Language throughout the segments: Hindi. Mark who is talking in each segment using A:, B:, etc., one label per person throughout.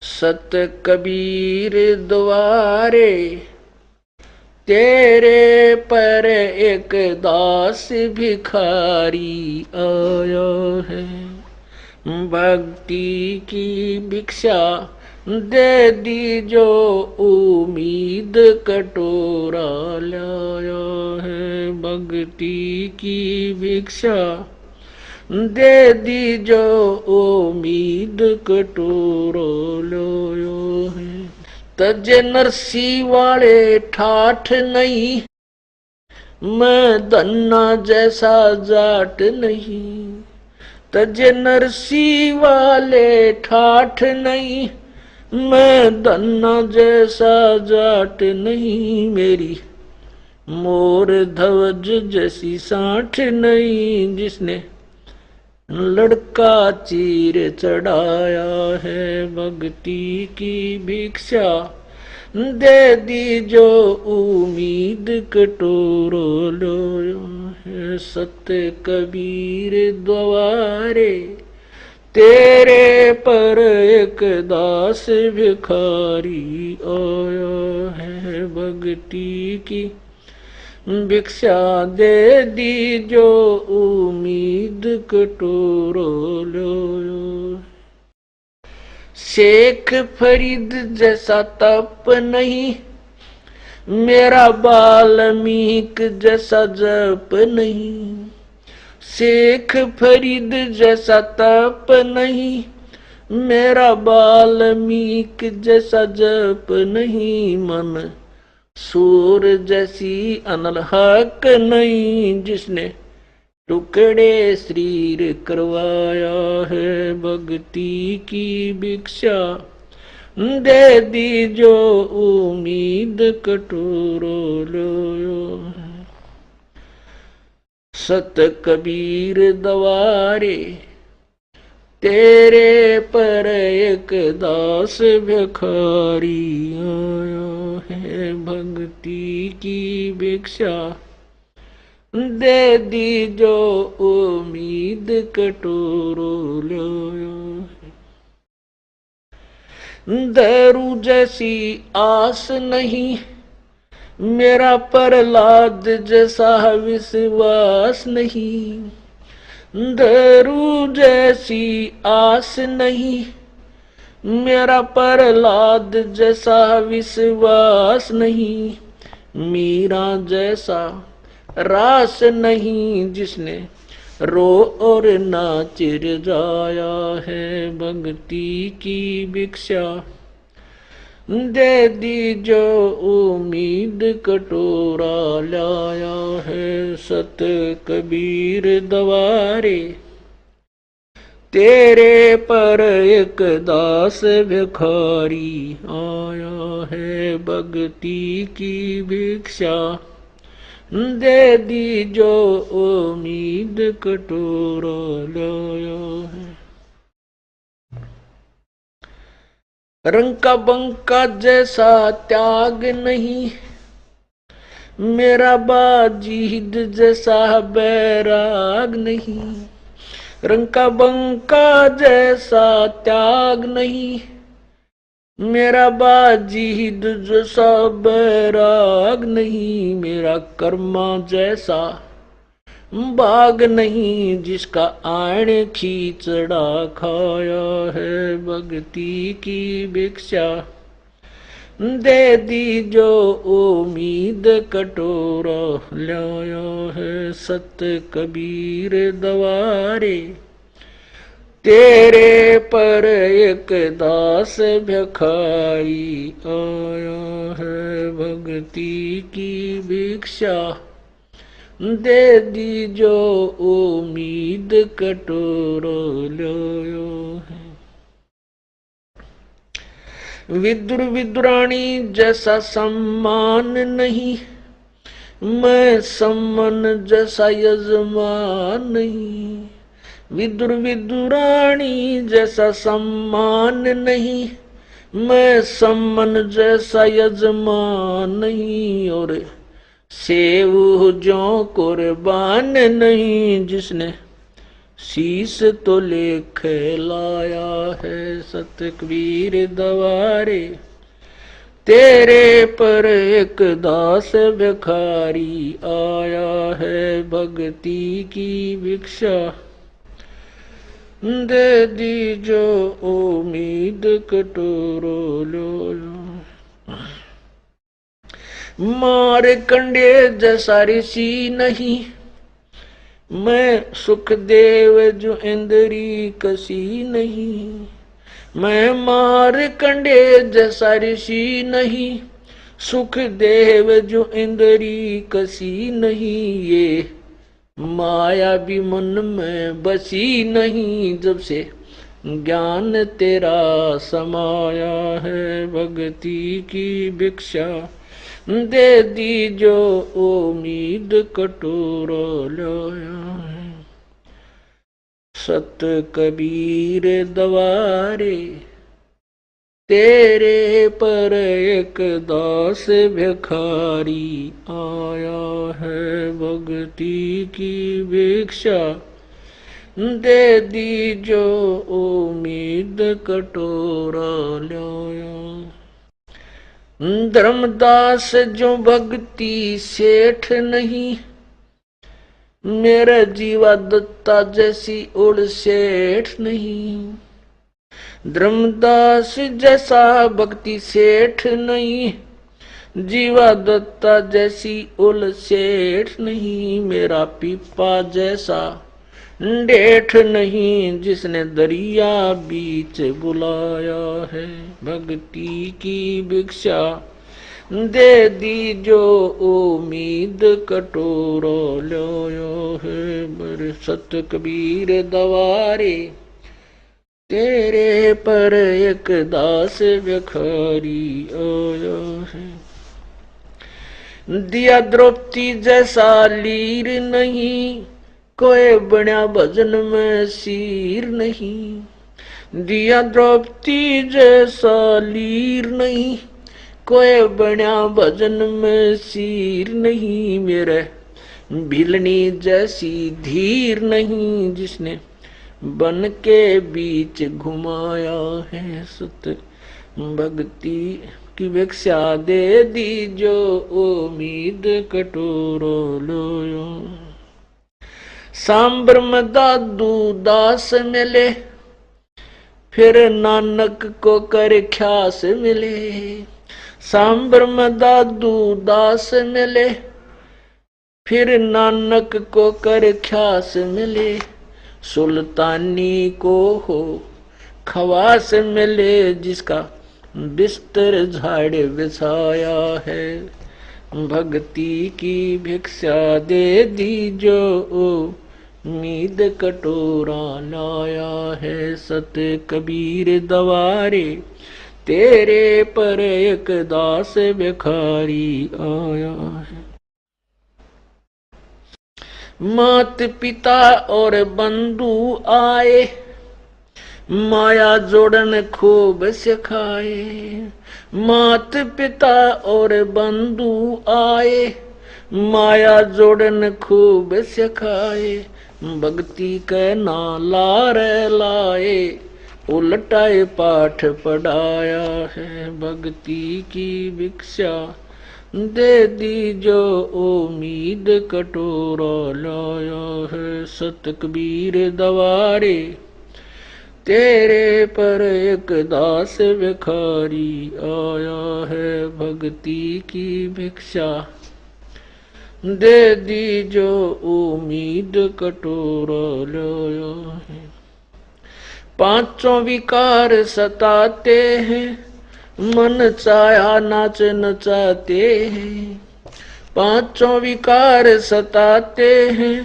A: सत कबीर द्वारे तेरे पर एक दास भिखारी आया है। भक्ति की भिक्षा दे दी जो उम्मीद कटोरा लाया है। भक्ति की भिक्षा दे दी जो उम्मीद कटोरा लाया है। तजे नरसी वाले ठाठ नहीं, मैं धन्ना जैसा जाट नहीं। तजे नरसी वाले ठाठ नहीं, मैं धन्ना जैसा जाट नहीं। मेरी मोर ध्वज जैसी साठ नहीं, जिसने लड़का चीर चढ़ाया है। भक्ति की भिक्षा दे दी जो उम्मीद कटोरो लोयो है। सत्य कबीर द्वारे तेरे पर एक दास भिखारी आया है। भक्ति की भिक्षा दे दी जो उम्मीद कटोरो लो। शेख फरीद जैसा तप नहीं, मेरा वाल्मीकि जैसा जप नहीं। शेख फरीद जैसा तप नहीं, मेरा वाल्मीकि जैसा जप नहीं। मन सूर जैसी अनल हक नहीं, जिसने टुकड़े शरीर करवाया है। भक्ति की भिक्षा दे दी जो उम्मीद कटोरो लो। सत कबीर द्वारे तेरे पर एक दास भिखारी आया है। भक्ति की भिक्षा दे दी जो उम्मीद कटोरो लो। दारू जैसी आस नहीं, मेरा प्रहलाद जैसा विश्वास नहीं। दारू जैसी आस नहीं, मेरा प्रहलाद जैसा विश्वास नहीं। मीरा जैसा रास नहीं, जिसने रो और नाच जाया है। भक्ति की भिक्षा दे दी जो उम्मीद कटोरा लाया है। सत कबीर द्वारे तेरे पर एक दास भिखारी आया है। भक्ति की भिक्षा दे दी जो उम्मीद कटोरा लाया है। रंग का बंका जैसा त्याग नहीं, मेरा बाजीद जैसा बैराग नहीं। रंग का बंका जैसा त्याग नहीं, मेरा बाजीद जैसा बैराग नहीं। मेरा कर्मा जैसा बाग नहीं, जिसका आण खींचड़ा खाया है। भक्ति की भिक्षा दे दी जो उम्मीद कटोरा लाया है। सत कबीर द्वारे तेरे पर एक दास भिखारी आया है। भक्ति की भिक्षा दे दी जो उम्मीद कटोरो लो है। विदुर विदुरानी जैसा सम्मान नहीं, मैं सम्मान जैसा यजमान नहीं। विदुर विदुरानी जैसा सम्मान नहीं, मैं सम्मान जैसा यजमान नहीं। और सेव जो कुर्बान नहीं, जिसने शीस तो लेख लाया है सत कबीर दवारे, तेरे पर एक दास भिखारी आया है भक्ति की भिक्षा, दे दी जो उम्मीद कटोरो लो। मार कंडे जैसा ऋषि नहीं, मैं सुखदेव जो इंद्री कसी नहीं। मैं मार कंडे जैसा ऋषि नहीं, सुखदेव जो इंद्री कसी नहीं। ये माया भी मन में बसी नहीं, जब से ज्ञान तेरा समाया है भक्ति की भिक्षा, दे दी जो उम्मीद कटोरो लाया है। सत कबीर दवारे, तेरे पर एक दास भिखारी आया है भक्ति की भिक्षा, दे दी जो उम्मीद कटोरा लाया। धर्मदास जो भक्ति सेठ नहीं, मेरा जीवा दत्ता जैसी उड़ सेठ नहीं। धर्मदास जैसा भक्ति सेठ नहीं, जीवा दत्ता जैसी उल सेठ नहीं। मेरा पीपा जैसा डेठ नहीं, जिसने दरिया बीच बुलाया है भक्ति की भिक्षा, दे दी जो उम्मीद कटोरो लाया है। मेरे सत कबीर दवारे, तेरे पर एक दास भिखारी आया है। दिया द्रौपदी जैसा लीर नहीं, कोई बना भजन में सीर नहीं। दिया द्रौपदी जैसा लीर नहीं, कोई बना भजन में सीर नहीं। मेरे भिलनी जैसी धीर नहीं, जिसने बन के बीच घुमाया है सत भक्ति की भिक्षा, दे दी जो उम्मीद कटोरो लो। सांबर में दादू दास मिले, फिर नानक को कर ख्यास मिले। सांबर में दादू दास मिले, फिर नानक को कर ख्यास मिले। सुल्तानी को हो खवास मिले, जिसका बिस्तर झाड़ बिछाया है भक्ति की भिक्षा, दे दी जो उम्मीद कटोरा लाया है सत कबीर दवारे, तेरे पर एक दास भिखारी आया है। मात पिता और बंधु आए, माया जोड़न खूब सिखाए। मात पिता और बंधु आए, माया जोड़न खूब सिखाए। भक्ति के नाला रे लाए, उलटाए पाठ पढ़ाया है भक्ति की भिक्षा, दे दी जो उम्मीद कटोरा लाया है सत कबीर दवारे, तेरे पर एक दास भिखारी आया है भक्ति की भिक्षा, दे दी जो उम्मीद कटोरा लाया है। पांचों विकार सताते हैं, मन चाहा नाच नचाते हैं। पांचों विकार सताते हैं,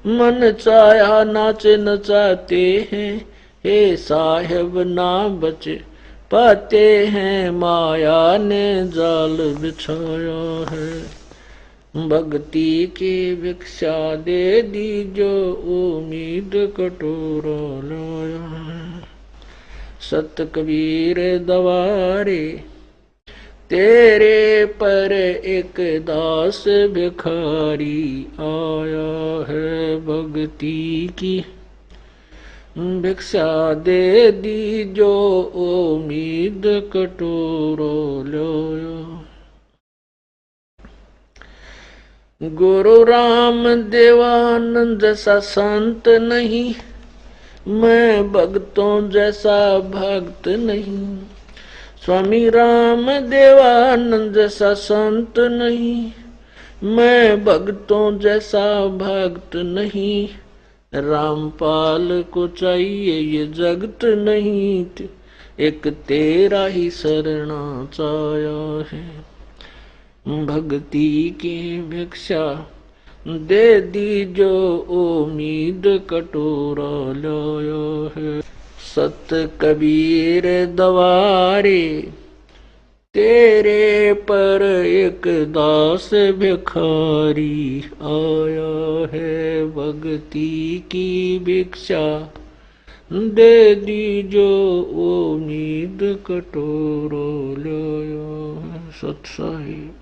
A: मन चाहा नाच नचाते हैं। हे साहिब ना बच पाते हैं, माया ने जाल बिछाया है भक्ति की भिक्षा, दे दी जो उम्मीद कटोरा लाया है सत कबीर दवारे, तेरे पर एक दास भिखारी आया है भक्ति की भिक्षा दे दी जो उम्मीद कटोरो लो। गुरु राम देवानंद जैसा संत नहीं, मैं भक्तों जैसा भक्त नहीं। स्वामी राम देवानंद जैसा संत नहीं, मैं भक्तों जैसा भक्त नहीं। रामपाल को चाहिए ये जगत नहीं, एक तेरा ही शरणा चाया है। भक्ति की भिक्षा दे दी जो उम्मीद कटोरा लाया है। सत कबीर दवारे तेरे पर एक दास भिखारी आया है। भक्ति की भिक्षा दे दी जो उम्मीद कटोरा लाया है। सत साहिब।